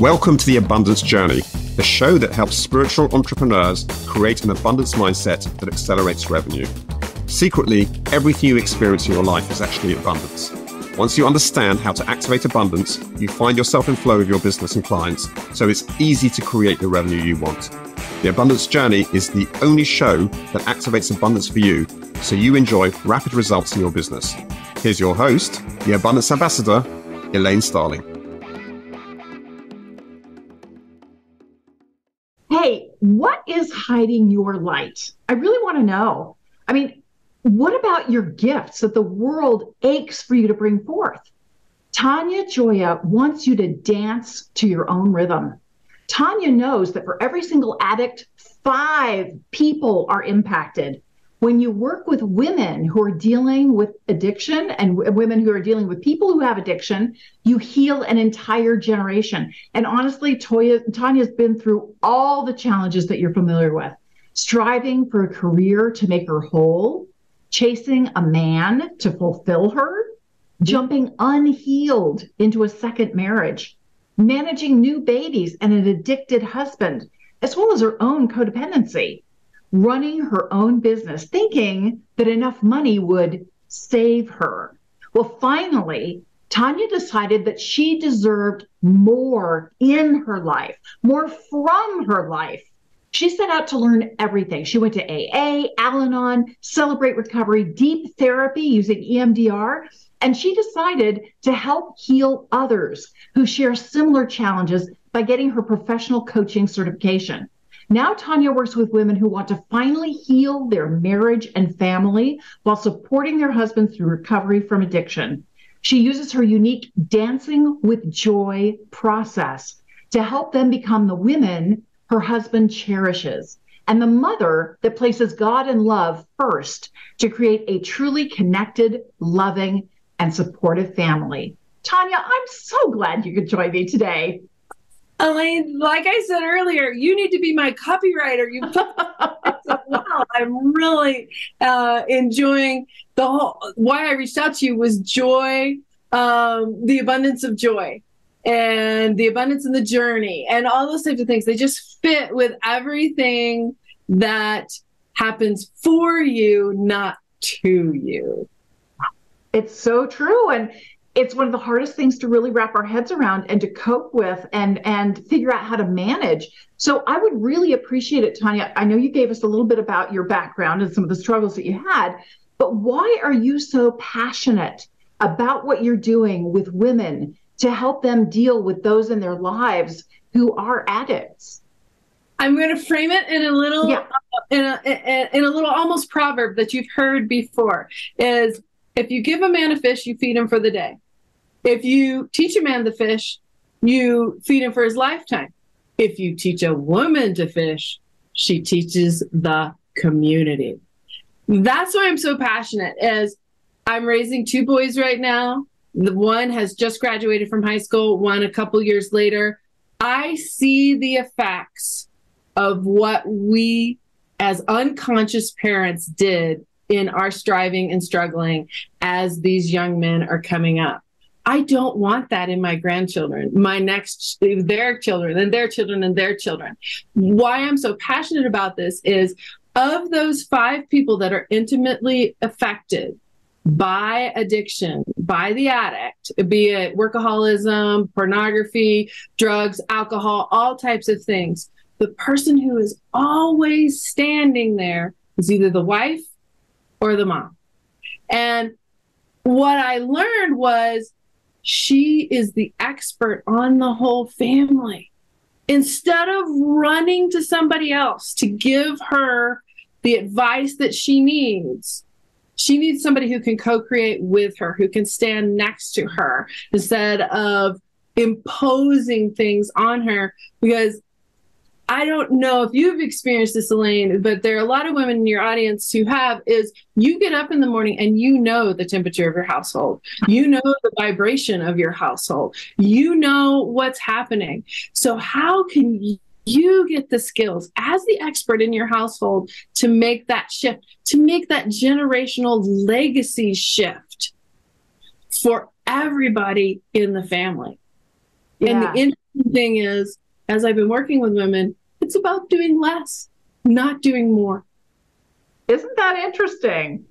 Welcome to The Abundance Journey, the show that helps spiritual entrepreneurs create an abundance mindset that accelerates revenue. Secretly, everything you experience in your life is actually abundance. Once you understand how to activate abundance, you find yourself in flow with your business and clients, so it's easy to create the revenue you want. The Abundance Journey is the only show that activates abundance for you, so you enjoy rapid results in your business. Here's your host, the Abundance Ambassador, Elaine Starling. Hey, what is hiding your light? I really want to know. I mean, what about your gifts that the world aches for you to bring forth? Tanya Gioia wants you to dance to your own rhythm. Tanya knows that for every single addict, 5 people are impacted. When you work with women who are dealing with addiction and women who are dealing with people who have addiction, you heal an entire generation. And honestly, Tanya's been through all the challenges that you're familiar with, striving for a career to make her whole, chasing a man to fulfill her, jumping unhealed into a second marriage, managing new babies and an addicted husband, as well as her own codependency, running her own business, thinking that enough money would save her. Well, finally, Tanya decided that she deserved more in her life, more from her life. She set out to learn everything. She went to AA, Al-Anon, Celebrate Recovery, deep therapy using EMDR, and she decided to help heal others who share similar challenges by getting her professional coaching certification. Now Tanya works with women who want to finally heal their marriage and family while supporting their husbands through recovery from addiction. She uses her unique Dancing with Joy process to help them become the women her husband cherishes and the mother that places God and love first to create a truly connected, loving, and supportive family. Tanya, I'm so glad you could join me today. Elaine, like I said earlier, you need to be my copywriter. You so well. I'm really enjoying the whole. Why I reached out to you was joy, the abundance of joy, and the abundance in the journey, and all those types of things. They just fit with everything that happens for you, not to you. It's so true, and it's one of the hardest things to really wrap our heads around and to cope with and figure out how to manage. So I would really appreciate it, Tanya. I know you gave us a little bit about your background and some of the struggles that you had, but why are you so passionate about what you're doing with women to help them deal with those in their lives who are addicts? I'm going to frame it in a little, in a little almost proverb that you've heard before. Is if you give a man a fish, you feed him for the day. If you teach a man to fish, you feed him for his lifetime. If you teach a woman to fish, she teaches the community. That's why I'm so passionate. As I'm raising 2 boys right now. The one has just graduated from high school, one a couple years later. I see the effects of what we as unconscious parents did in our striving and struggling as these young men are coming up. I don't want that in my grandchildren, their children and their children and their children. Why I'm so passionate about this is of those 5 people that are intimately affected by addiction, by the addict, be it workaholism, pornography, drugs, alcohol, all types of things, the person who is always standing there is either the wife or the mom. And what I learned was she is the expert on the whole family. Instead of running to somebody else to give her the advice that she needs somebody who can co-create with her, who can stand next to her instead of imposing things on her. Because I don't know if you've experienced this, Elaine, but there are a lot of women in your audience who have, is you get up in the morning and you know the temperature of your household. You know the vibration of your household. You know what's happening. So how can you get the skills as the expert in your household to make that shift, to make that generational legacy shift for everybody in the family? And the thing is, as I've been working with women, it's about doing less, not doing more. Isn't that interesting?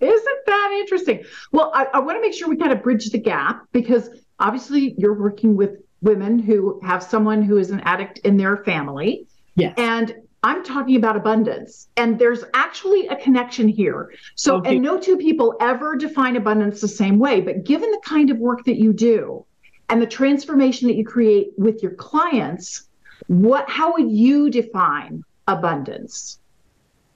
Isn't that interesting? Well, I want to make sure we kind of bridge the gap, because obviously you're working with women who have someone who is an addict in their family. Yes. And I'm talking about abundance. And there's actually a connection here. So, Okay. And no two people ever define abundance the same way. But given the kind of work that you do and the transformation that you create with your clients, how would you define abundance?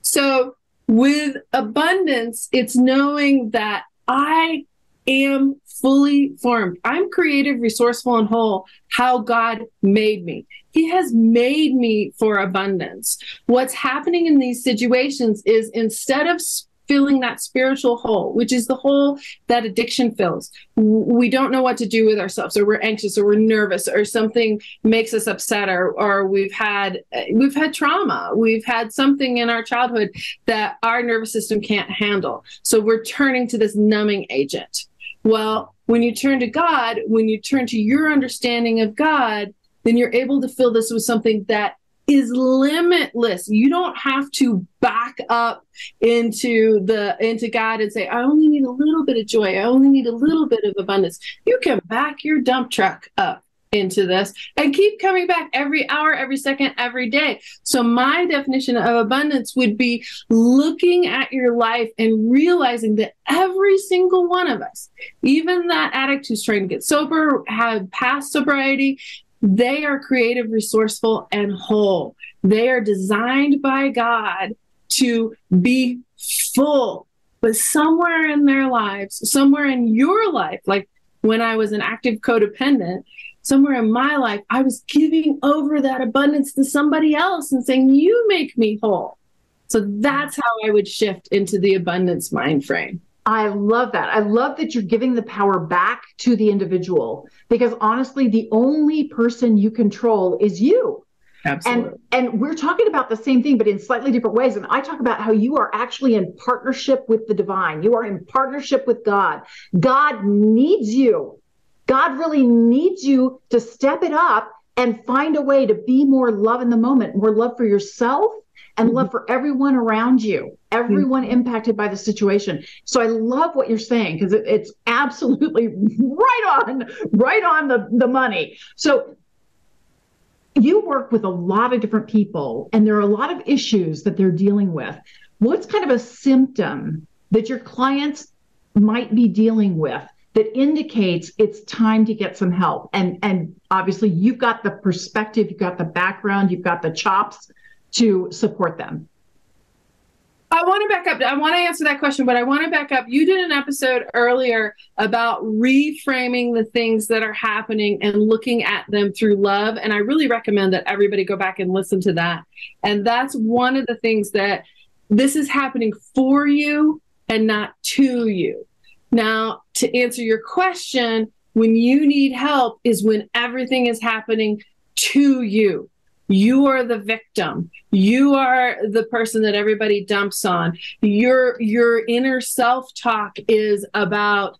So with abundance, it's knowing that I am fully formed. I'm creative, resourceful, and whole, how God made me. He has made me for abundance. What's happening in these situations is, instead of filling that spiritual hole, which is the hole that addiction fills, we don't know what to do with ourselves, or we're anxious, or we're nervous, or something makes us upset, or we've had trauma, we've had something in our childhood that our nervous system can't handle. So we're turning to this numbing agent. Well, when you turn to God, when you turn to your understanding of God, then you're able to fill this with something that is limitless. You don't have to back up into God and say, I only need a little bit of joy, I only need a little bit of abundance. You can back your dump truck up into this and keep coming back every hour, every second, every day. So my definition of abundance would be looking at your life and realizing that every single one of us, even that addict who's trying to get sober, have past sobriety, they are creative, resourceful, and whole. They are designed by God to be full. But somewhere in their lives, somewhere in your life, like when I was an active codependent, somewhere in my life, I was giving over that abundance to somebody else and saying, you make me whole. So that's how I would shift into the abundance mind frame. I love that. I love that you're giving the power back to the individual, because honestly, the only person you control is you. Absolutely. And we're talking about the same thing, but in slightly different ways. And I talk about how you are actually in partnership with the divine. You are in partnership with God. God needs you. God really needs you to step it up and find a way to be more love in the moment, more love for yourself, and love for everyone around you, everyone impacted by the situation. So I love what you're saying, because it's absolutely right on the money. So you work with a lot of different people, and there are a lot of issues that they're dealing with. What's kind of a symptom that your clients might be dealing with that indicates it's time to get some help? And obviously you've got the perspective, you've got the background, you've got the chops to support them. I want to back up. I want to answer that question, but I want to back up. You did an episode earlier about reframing the things that are happening and looking at them through love. And I really recommend that everybody go back and listen to that. And that's one of the things, that this is happening for you and not to you. Now, to answer your question, when you need help is when everything is happening to you. You are the victim. You are the person that everybody dumps on. Your inner self-talk is about,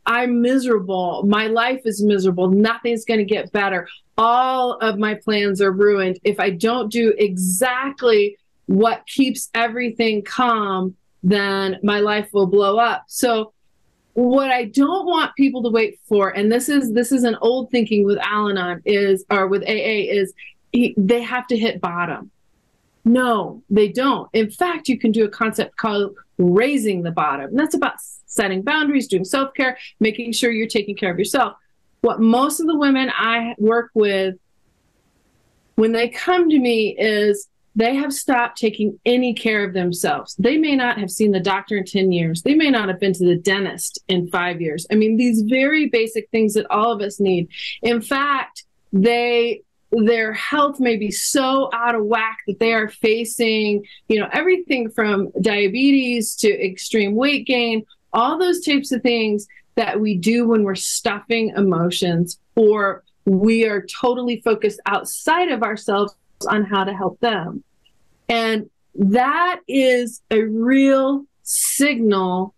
I'm miserable. My life is miserable. Nothing's going to get better. All of my plans are ruined. If I don't do exactly what keeps everything calm, then my life will blow up. So what I don't want people to wait for, and this is an old thinking with Al-Anon or with AA, is they have to hit bottom. No, they don't. In fact, you can do a concept called raising the bottom. And that's about setting boundaries, doing self-care, making sure you're taking care of yourself. What most of the women I work with, when they come to me, is they have stopped taking any care of themselves. They may not have seen the doctor in 10 years. They may not have been to the dentist in 5 years. I mean, these very basic things that all of us need. In fact, their health may be so out of whack that they are facing, everything from diabetes to extreme weight gain, all those types of things that we do when we're stuffing emotions, or we are totally focused outside of ourselves on how to help them. And that is a real signal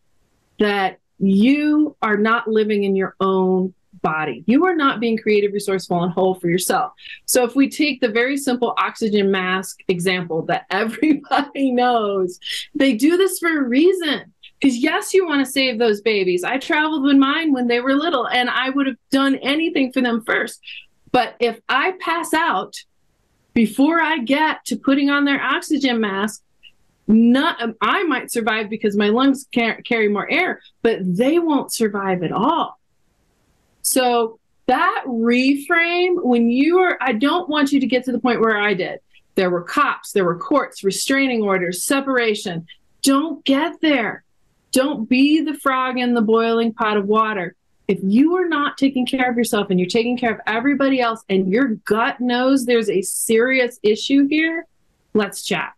that you are not living in your own body. You are not being creative, resourceful, and whole for yourself. So if we take the very simple oxygen mask example that everybody knows, they do this for a reason. Because yes, you want to save those babies. I traveled with mine when they were little, and I would have done anything for them first. But if I pass out before I get to putting on their oxygen mask, I might survive because my lungs can't carry more air, but they won't survive at all. So that reframe, I don't want you to get to the point where I did. There were cops, there were courts, restraining orders, separation. Don't get there. Don't be the frog in the boiling pot of water. If you are not taking care of yourself and you're taking care of everybody else and your gut knows there's a serious issue here, let's chat.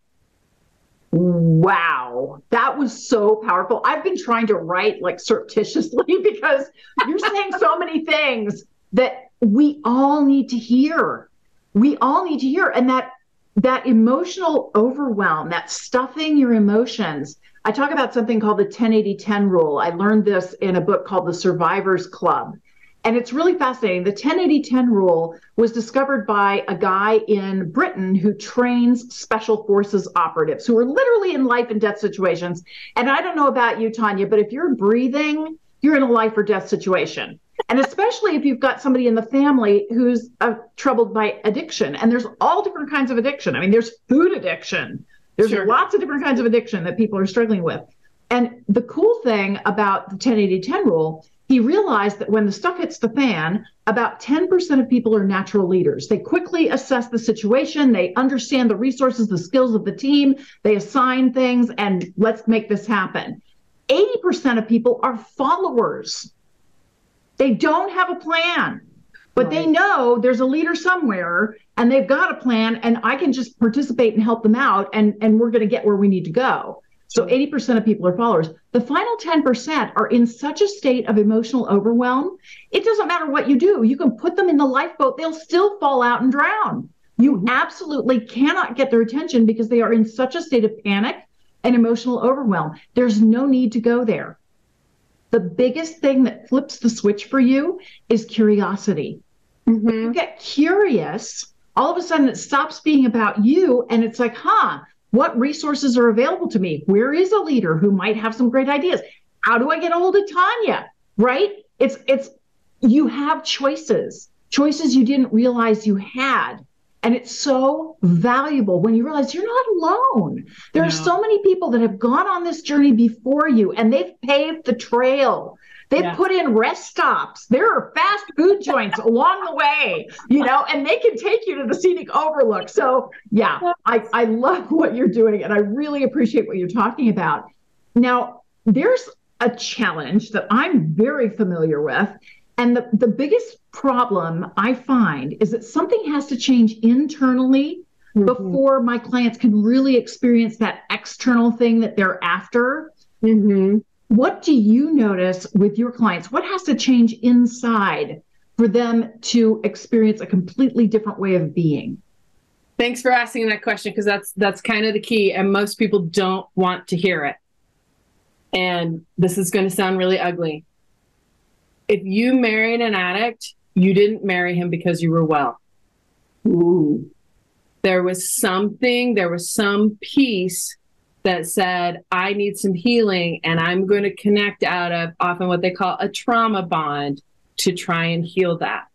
Wow, that was so powerful. I've been trying to write like surreptitiously because you're saying so many things that we all need to hear. We all need to hear. And that emotional overwhelm, that stuffing your emotions. I talk about something called the 10-80-10 rule. I learned this in a book called The Survivor's Club. And it's really fascinating. The 10-80-10 rule was discovered by a guy in Britain who trains special forces operatives who are literally in life and death situations. And I don't know about you, Tanya, but if you're breathing, you're in a life or death situation. And especially if you've got somebody in the family who's troubled by addiction. And there's all different kinds of addiction. I mean, there's food addiction. There's lots of different kinds of addiction that people are struggling with. And the cool thing about the 10-80-10 rule, he realized that when the stuff hits the fan, about 10% of people are natural leaders. They quickly assess the situation. They understand the resources, the skills of the team. They assign things, and let's make this happen. 80% of people are followers. They don't have a plan, but they know there's a leader somewhere, and they've got a plan, and I can just participate and help them out, and we're going to get where we need to go. So 80% of people are followers. The final 10% are in such a state of emotional overwhelm. It doesn't matter what you do. You can put them in the lifeboat. They'll still fall out and drown. You absolutely cannot get their attention because they are in such a state of panic and emotional overwhelm. There's no need to go there. The biggest thing that flips the switch for you is curiosity. When you get curious, all of a sudden it stops being about you, and it's like, what resources are available to me? Where is a leader who might have some great ideas? How do I get a hold of Tanya? Right? It's you have choices you didn't realize you had. And it's so valuable when you realize you're not alone. There are so many people that have gone on this journey before you, and they've paved the trail. They've put in rest stops. There are fast food joints along the way, and they can take you to the scenic overlook. So I love what you're doing, and I really appreciate what you're talking about. Now, there's a challenge that I'm very familiar with. And the biggest problem I find is that something has to change internally before my clients can really experience that external thing that they're after. What do you notice with your clients? What has to change inside for them to experience a completely different way of being? Thanks for asking that question, because that's kind of the key, and most people don't want to hear it. And this is going to sound really ugly. If you married an addict, you didn't marry him because you were well. There was some piece that said, I need some healing, and I'm going to connect out of often what they call a trauma bond to try and heal that.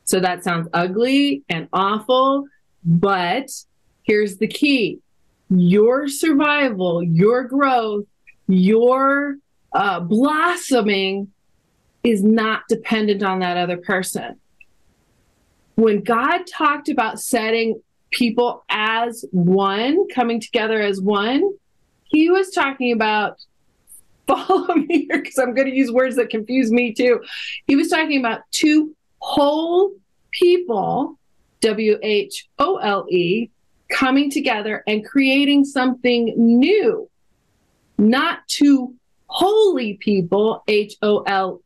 So that sounds ugly and awful, but here's the key. Your survival, your growth, your blossoming is not dependent on that other person. When God talked about setting people as one, coming together as one, he was talking about, follow me here because I'm going to use words that confuse me too. He was talking about two whole people, WHOLE, coming together and creating something new, not two holy people, HOLE,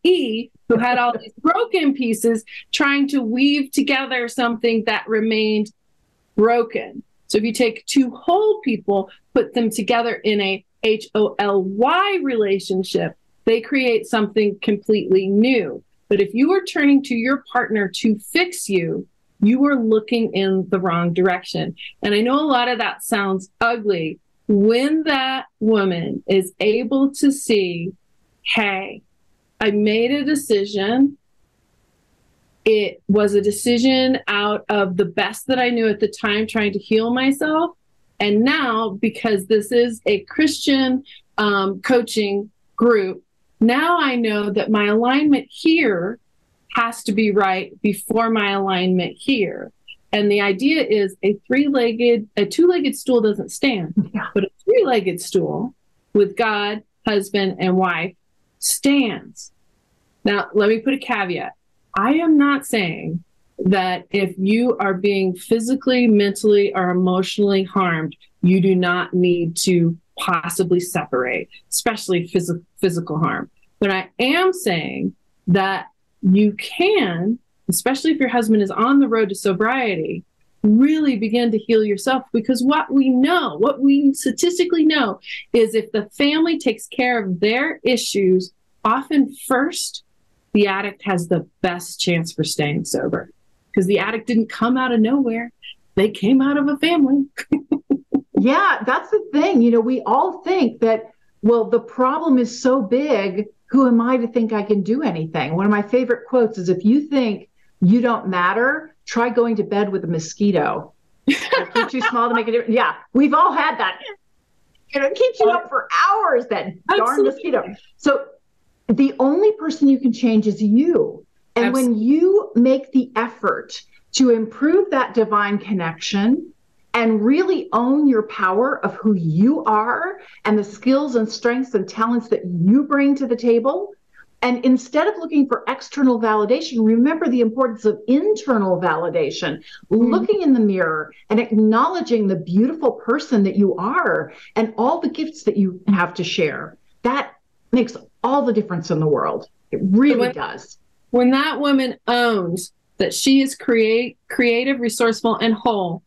who had all these broken pieces trying to weave together something that remained broken. So if you take two whole people, put them together in a HOLY relationship, they create something completely new. But if you are turning to your partner to fix you, you are looking in the wrong direction. And I know a lot of that sounds ugly. When that woman is able to see, hey, I made a decision. It was a decision out of the best that I knew at the time, trying to heal myself. And now, because this is a Christian coaching group, now I know that my alignment here has to be right before my alignment here. And the idea is a two-legged stool doesn't stand, but a three-legged stool with God, husband, and wife stands. Now, let me put a caveat. I am not saying that if you are being physically, mentally, or emotionally harmed, you do not need to possibly separate, especially physical harm. But I am saying that you can, especially if your husband is on the road to sobriety, really begin to heal yourself. Because what we statistically know is if the family takes care of their issues often first, the addict has the best chance for staying sober. Because the addict didn't come out of nowhere. They came out of a family. Yeah, that's the thing. We all think that, well, the problem is so big, who am I to think I can do anything? One of my favorite quotes is, if you think you don't matter, try going to bed with a mosquito. If you're too small to make a difference. Yeah, we've all had that. It keeps you up for hours, that darn mosquito. So the only person you can change is you. And when you make the effort to improve that divine connection and really own your power of who you are and the skills and strengths and talents that you bring to the table, and instead of looking for external validation, remember the importance of internal validation, looking in the mirror and acknowledging the beautiful person that you are and all the gifts that you have to share. That makes all the difference in the world. It really does. When that woman owns that she is creative, resourceful, and whole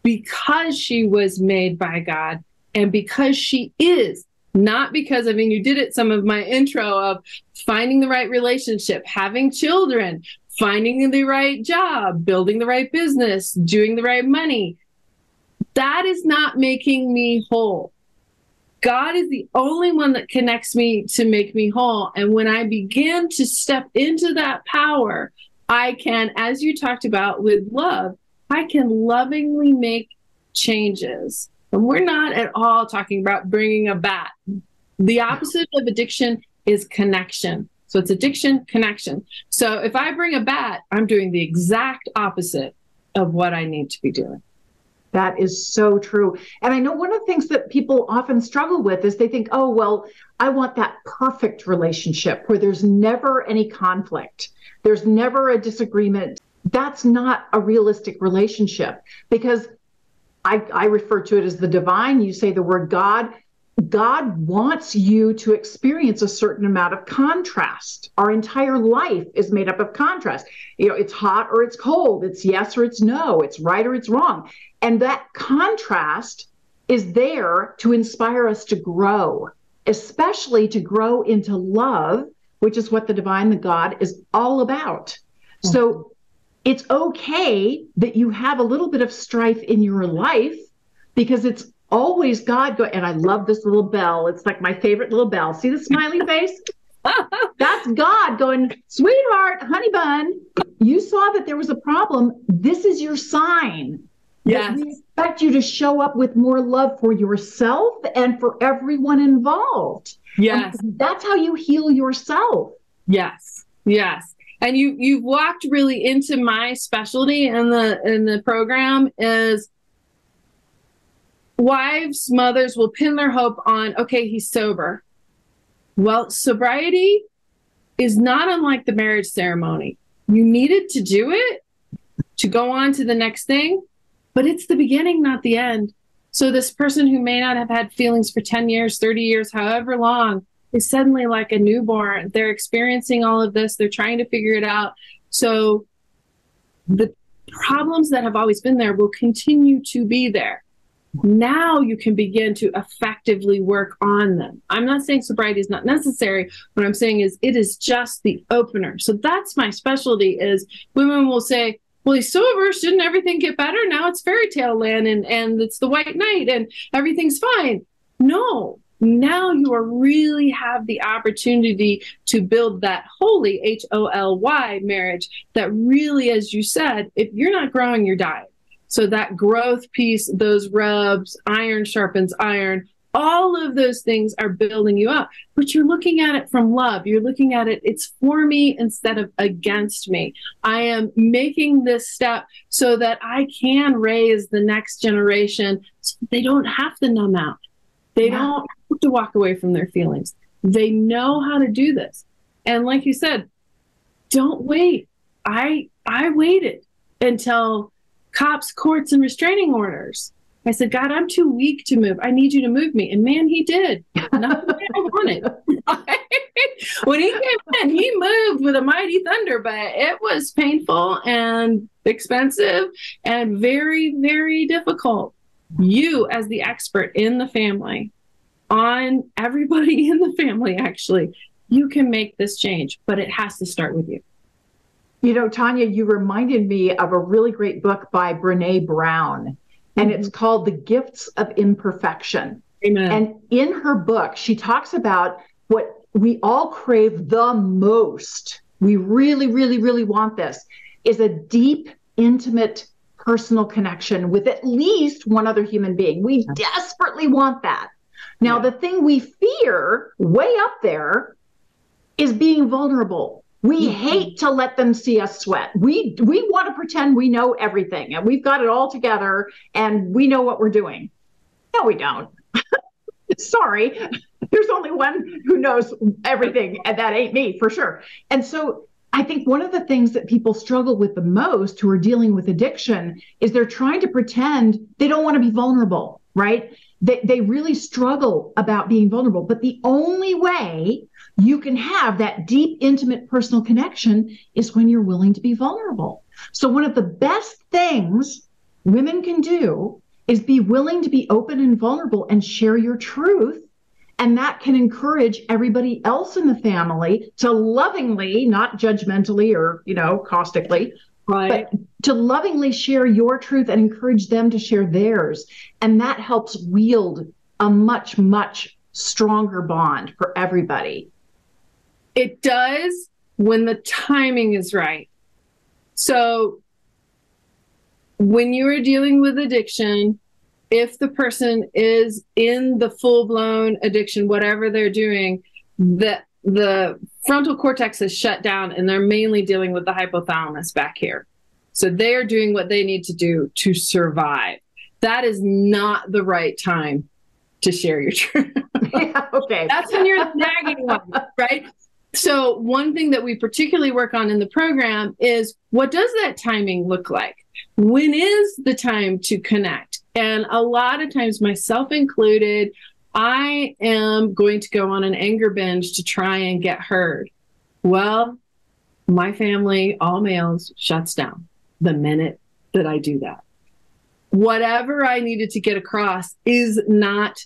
because she was made by God, and because she is, not because, you did it some of my intro of finding the right relationship, having children, finding the right job, building the right business, doing the right money. That is not making me whole. God is the only one that connects me to make me whole. And when I begin to step into that power, I can, as you talked about with love, I can lovingly make changes. And we're not at all talking about bringing a bat. The opposite of addiction is connection. So it's addiction, connection. So if I bring a bat, I'm doing the exact opposite of what I need to be doing. That is so true. And I know one of the things that people often struggle with is they think, oh, well, I want that perfect relationship where there's never any conflict. There's never a disagreement. That's not a realistic relationship, because I refer to it as the divine. You say the word God. God wants you to experience a certain amount of contrast. Our entire life is made up of contrast. It's hot or it's cold. It's yes or it's no. It's right or it's wrong. And that contrast is there to inspire us to grow, especially to grow into love, which is what the divine, the God, is all about. So it's okay that you have a little bit of strife in your life, because it's always God going. And I love this little bell. It's like my favorite little bell. See the smiley face? That's God going, sweetheart, honey bun, you saw that there was a problem. This is your sign. Yes. We expect you to show up with more love for yourself and for everyone involved. Yes. And that's how you heal yourself. Yes. Yes. And you've walked really into my specialty in the program is wives, mothers will pin their hope on, okay, he's sober. Well, sobriety is not unlike the marriage ceremony. You needed to do it to go on to the next thing, but it's the beginning, not the end. So this person who may not have had feelings for 10 years, 30 years, however long, is suddenly like a newborn. They're experiencing all of this. They're trying to figure it out. So the problems that have always been there will continue to be there. Now you can begin to effectively work on them. I'm not saying sobriety is not necessary. What I'm saying is it is just the opener. So that's my specialty. Is women will say, well, he's sober, shouldn't everything get better? Now it's fairy tale land and it's the white knight and everything's fine. No, now you are really have the opportunity to build that holy HOLY marriage that really, as you said, if you're not growing, you're dying. So that growth piece, those rubs, iron sharpens iron, all of those things are building you up. But you're looking at it from love. You're looking at it, it's for me instead of against me. I am making this step so that I can raise the next generation so they don't have to numb out. They don't have to walk away from their feelings. They know how to do this. And like you said, don't wait. I waited until cops, courts, and restraining orders. I said, God, I'm too weak to move. I need you to move me. And man, he did. Nothing I wanted. When he came in, he moved with a mighty thunder, but it was painful and expensive and very, very difficult. You, as the expert in the family, on everybody in the family, actually, you can make this change, but it has to start with you. You know, Tanya, you reminded me of a really great book by Brené Brown, and it's called The Gifts of Imperfection. Amen. And in her book, she talks about what we all crave the most. We really, really, really want this, is a deep, intimate, personal connection with at least one other human being. We desperately want that. Now, the thing we fear way up there is being vulnerable. We hate to let them see us sweat. We want to pretend we know everything and we've got it all together and we know what we're doing. No, we don't. Sorry. There's only one who knows everything, and that ain't me for sure. And so I think one of the things that people struggle with the most who are dealing with addiction is they're trying to pretend they don't want to be vulnerable, right? They really struggle about being vulnerable. But the only way you can have that deep, intimate, personal connection is when you're willing to be vulnerable. So one of the best things women can do is be willing to be open and vulnerable and share your truth. And that can encourage everybody else in the family to lovingly, not judgmentally or, caustically, right, but to lovingly share your truth and encourage them to share theirs. And that helps wield a much, much stronger bond for everybody. It does when the timing is right. So when you are dealing with addiction, if the person is in the full-blown addiction, whatever they're doing, the frontal cortex is shut down and they're mainly dealing with the hypothalamus back here. So they are doing what they need to do to survive. That is not the right time to share your truth. Yeah, okay. That's when you're nagging one, right? So one thing that we particularly work on in the program is, what does that timing look like? When is the time to connect? And a lot of times, myself included, I am going to go on an anger binge to try and get heard. Well, my family, all males, shuts down the minute that I do that. Whatever I needed to get across is not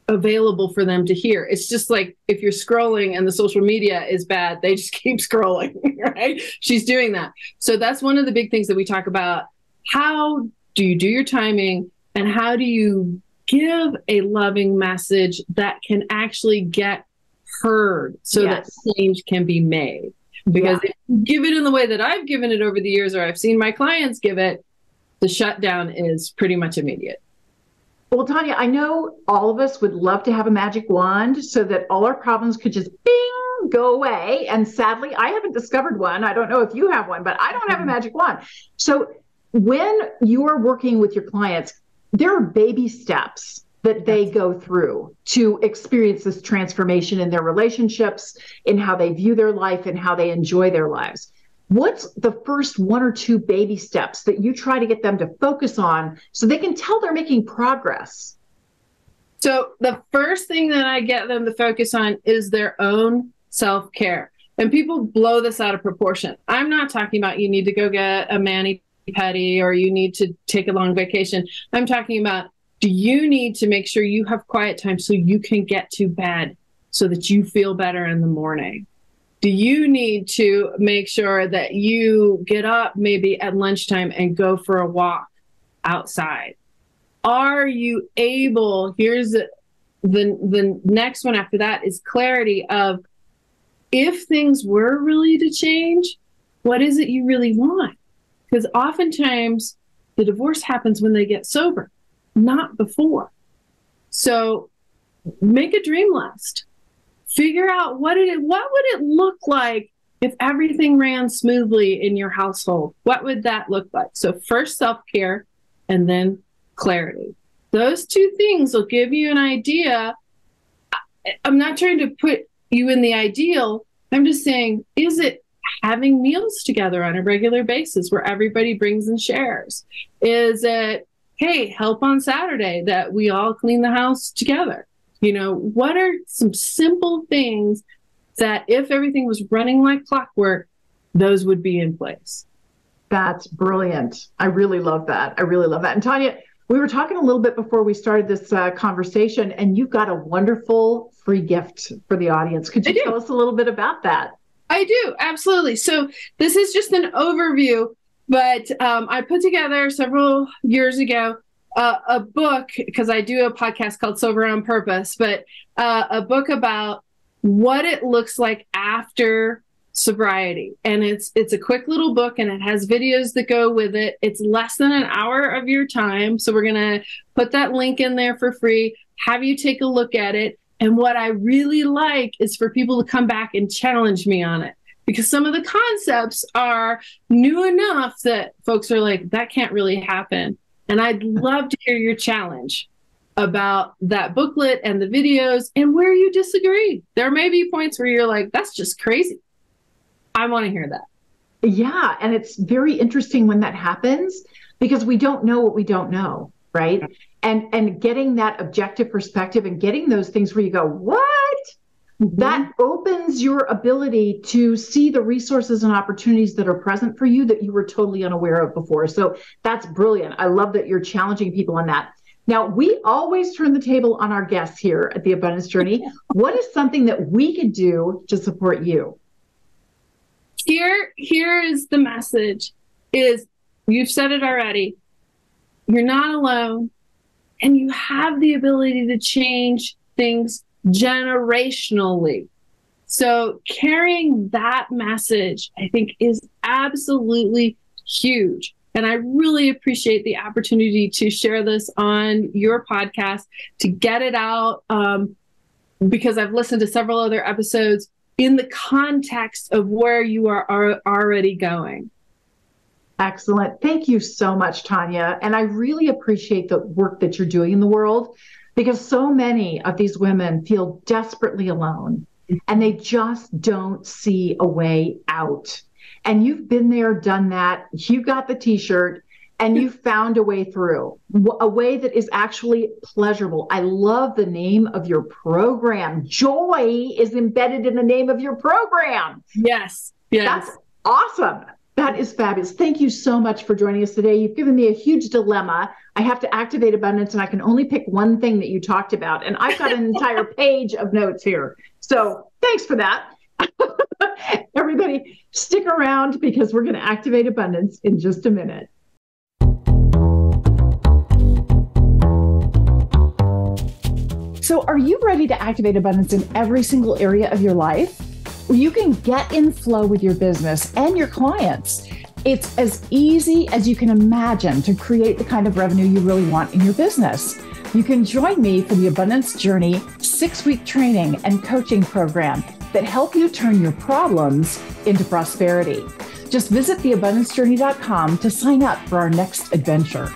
available for them to hear. It's just like if you're scrolling and the social media is bad, they just keep scrolling, right? She's doing that. So that's one of the big things that we talk about. How do you do your timing, and how do you give a loving message that can actually get heard so that change can be made? Because if you give it in the way that I've given it over the years, or I've seen my clients give it, the shutdown is pretty much immediate. Well, Tanya, I know all of us would love to have a magic wand so that all our problems could just bing, go away. And sadly, I haven't discovered one. I don't know if you have one, but I don't have a magic wand. So when you are working with your clients, there are baby steps that they go through to experience this transformation in their relationships, in how they view their life, and how they enjoy their lives. What's the first one or two baby steps that you try to get them to focus on so they can tell they're making progress? So the first thing that I get them to focus on is their own self-care. And people blow this out of proportion. I'm not talking about you need to go get a mani-pedi or you need to take a long vacation. I'm talking about Do you need to make sure you have quiet time so you can get to bed so that you feel better in the morning? Do you need to make sure that you get up maybe at lunchtime and go for a walk outside? Are you able, here's the next one after that is clarity of, if things were really to change, what is it you really want? Because oftentimes the divorce happens when they get sober, not before. So make a dream list. Figure out what would it look like if everything ran smoothly in your household? What would that look like? So first self-care and then clarity. Those two things will give you an idea. I'm not trying to put you in the ideal. I'm just saying, is it having meals together on a regular basis where everybody brings and shares? Is it, hey, help on Saturday that we all clean the house together? You know, what are some simple things that if everything was running like clockwork, those would be in place? That's brilliant. I really love that. I really love that. And Tanya, we were talking a little bit before we started this conversation, and you've got a wonderful free gift for the audience. Could you tell us a little bit about that? I do, absolutely. So this is just an overview, but I put together several years ago a book, because I do a podcast called Sober on Purpose, but a book about what it looks like after sobriety. And it's a quick little book, and it has videos that go with it. It's less than an hour of your time. So we're going to put that link in there for free, have you take a look at it. And what I really like is for people to come back and challenge me on it, because some of the concepts are new enough that folks are like, that can't really happen. And I'd love to hear your challenge about that booklet and the videos and where you disagree. There may be points where you're like, that's just crazy. I want to hear that. Yeah. And it's very interesting when that happens, because we don't know what we don't know, right? And getting that objective perspective and getting those things where you go, what? That opens your ability to see the resources and opportunities that are present for you that you were totally unaware of before. So that's brilliant. I love that you're challenging people on that. Now, we always turn the table on our guests here at the Abundance Journey. What is something that we could do to support you? Here is the message, is you've said it already. You're not alone, and you have the ability to change things generationally. So carrying that message, I think, is absolutely huge. And I really appreciate the opportunity to share this on your podcast, to get it out, because I've listened to several other episodes in the context of where you are already going. Excellent. Thank you so much, Tanya. And I really appreciate the work that you're doing in the world, because so many of these women feel desperately alone and they just don't see a way out. And you've been there, done that. You got the t-shirt and you found a way through, a way that is actually pleasurable. I love the name of your program. Joy is embedded in the name of your program. Yes. Yes. That's awesome. That is fabulous. Thank you so much for joining us today. You've given me a huge dilemma. I have to activate abundance, and I can only pick one thing that you talked about. And I've got an entire page of notes here. So thanks for that. Everybody, stick around, because we're going to activate abundance in just a minute. So are you ready to activate abundance in every single area of your life? Well, you can get in flow with your business and your clients. It's as easy as you can imagine to create the kind of revenue you really want in your business. You can join me for the Abundance Journey 6-week training and coaching program that help you turn your problems into prosperity. Just visit theabundancejourney.com to sign up for our next adventure.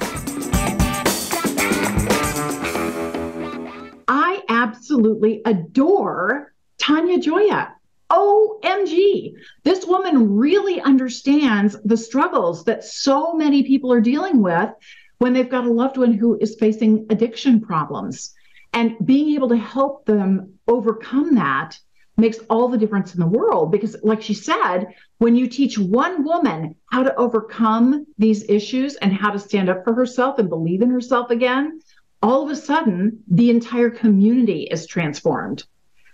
I absolutely adore Tanya Gioia. OMG. This woman really understands the struggles that so many people are dealing with when they've got a loved one who is facing addiction problems. And being able to help them overcome that makes all the difference in the world. Because like she said, when you teach one woman how to overcome these issues and how to stand up for herself and believe in herself again, all of a sudden, the entire community is transformed.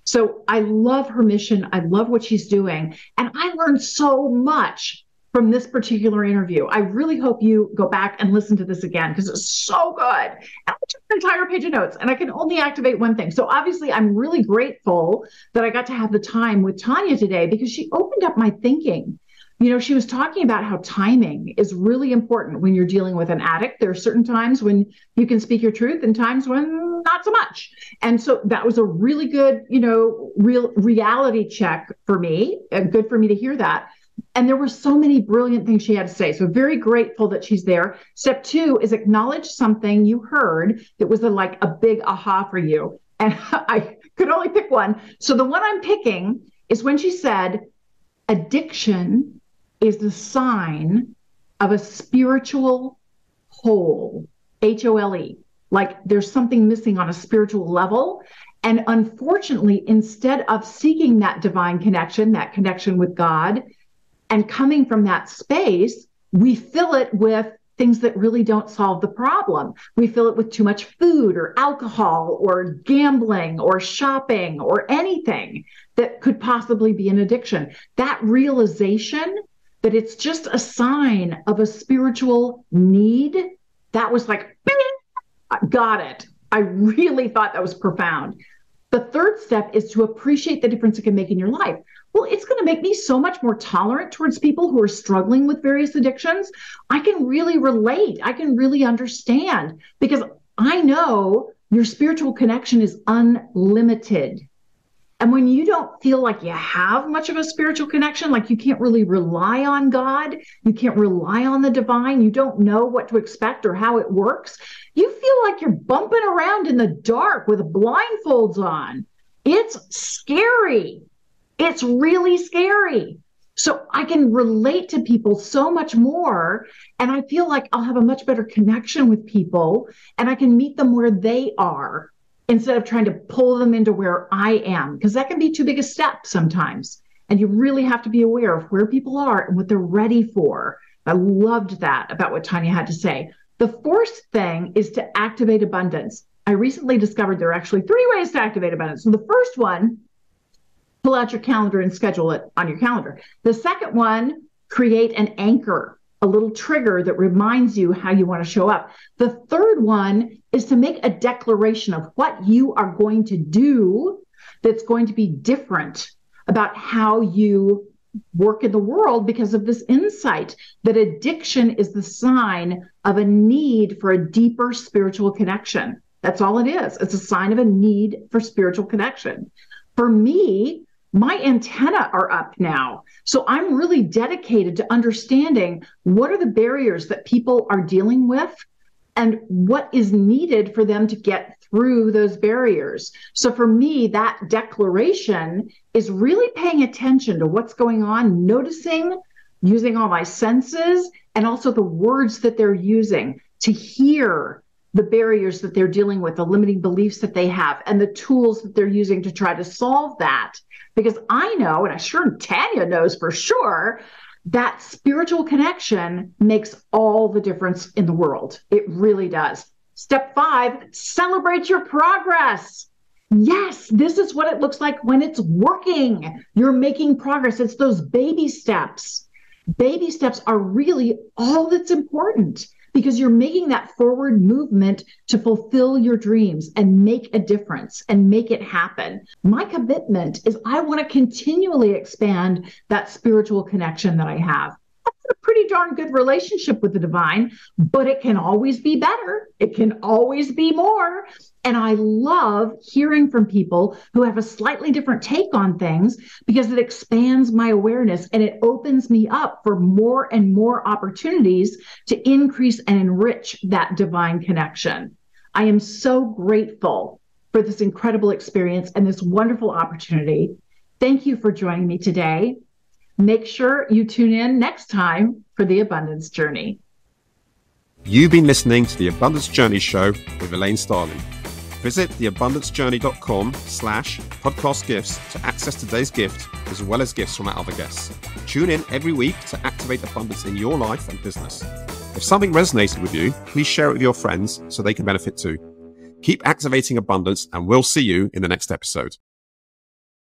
So I love her mission. I love what she's doing. And I learned so much from this particular interview. I really hope you go back and listen to this again because it's so good. And I took an entire page of notes and I can only activate one thing. So obviously I'm really grateful that I got to have the time with Tanya today because she opened up my thinking. You know, she was talking about how timing is really important when you're dealing with an addict. There are certain times when you can speak your truth and times when not so much. And so that was a really good, real reality check for me, and good for me to hear that. And there were so many brilliant things she had to say. So very grateful that she's there. Step 2 is acknowledge something you heard that was like a big aha for you. And I could only pick one. So the one I'm picking is when she said, addiction is the sign of a spiritual hole, Hole, like there's something missing on a spiritual level. And unfortunately, instead of seeking that divine connection, that connection with God, and coming from that space, we fill it with things that really don't solve the problem. We fill it with too much food or alcohol or gambling or shopping or anything that could possibly be an addiction. That realization that it's just a sign of a spiritual need, that was like, bing, I got it. I really thought that was profound. The third step is to appreciate the difference it can make in your life. Well, it's going to make me so much more tolerant towards people who are struggling with various addictions. I can really relate. I can really understand because I know your spiritual connection is unlimited. And when you don't feel like you have much of a spiritual connection, like you can't really rely on God, you can't rely on the divine, you don't know what to expect or how it works, you feel like you're bumping around in the dark with blindfolds on. It's scary. It's really scary. So I can relate to people so much more, and I feel like I'll have a much better connection with people, and I can meet them where they are instead of trying to pull them into where I am, because that can be too big a step sometimes. And you really have to be aware of where people are and what they're ready for. I loved that about what Tanya had to say. The fourth thing is to activate abundance. I recently discovered there are actually 3 ways to activate abundance. So the first one, pull out your calendar and schedule it on your calendar. The second one, create an anchor, a little trigger that reminds you how you want to show up. The third one is to make a declaration of what you are going to do that's going to be different about how you work in the world because of this insight that addiction is the sign of a need for a deeper spiritual connection. That's all it is. It's a sign of a need for spiritual connection. For me, my antenna are up now. So I'm really dedicated to understanding what are the barriers that people are dealing with and what is needed for them to get through those barriers. So for me, that declaration is really paying attention to what's going on, noticing, using all my senses, and also the words that they're using to hear the barriers that they're dealing with, the limiting beliefs that they have, and the tools that they're using to try to solve that. Because I know, and I'm sure Tanya knows for sure, that spiritual connection makes all the difference in the world. It really does. Step 5, celebrate your progress. Yes, this is what it looks like when it's working. You're making progress. It's those baby steps. Baby steps are really all that's important because you're making that forward movement to fulfill your dreams and make a difference and make it happen. My commitment is I want to continually expand that spiritual connection that I have. That's a pretty darn good relationship with the divine, but it can always be better. It can always be more. And I love hearing from people who have a slightly different take on things because it expands my awareness and it opens me up for more and more opportunities to increase and enrich that divine connection. I am so grateful for this incredible experience and this wonderful opportunity. Thank you for joining me today. Make sure you tune in next time for The Abundance Journey. You've been listening to The Abundance Journey Show with Elaine Starling. Visit theabundancejourney.com/podcast gifts to access today's gift, as well as gifts from our other guests. Tune in every week to activate abundance in your life and business. If something resonated with you, please share it with your friends so they can benefit too. Keep activating abundance, and we'll see you in the next episode.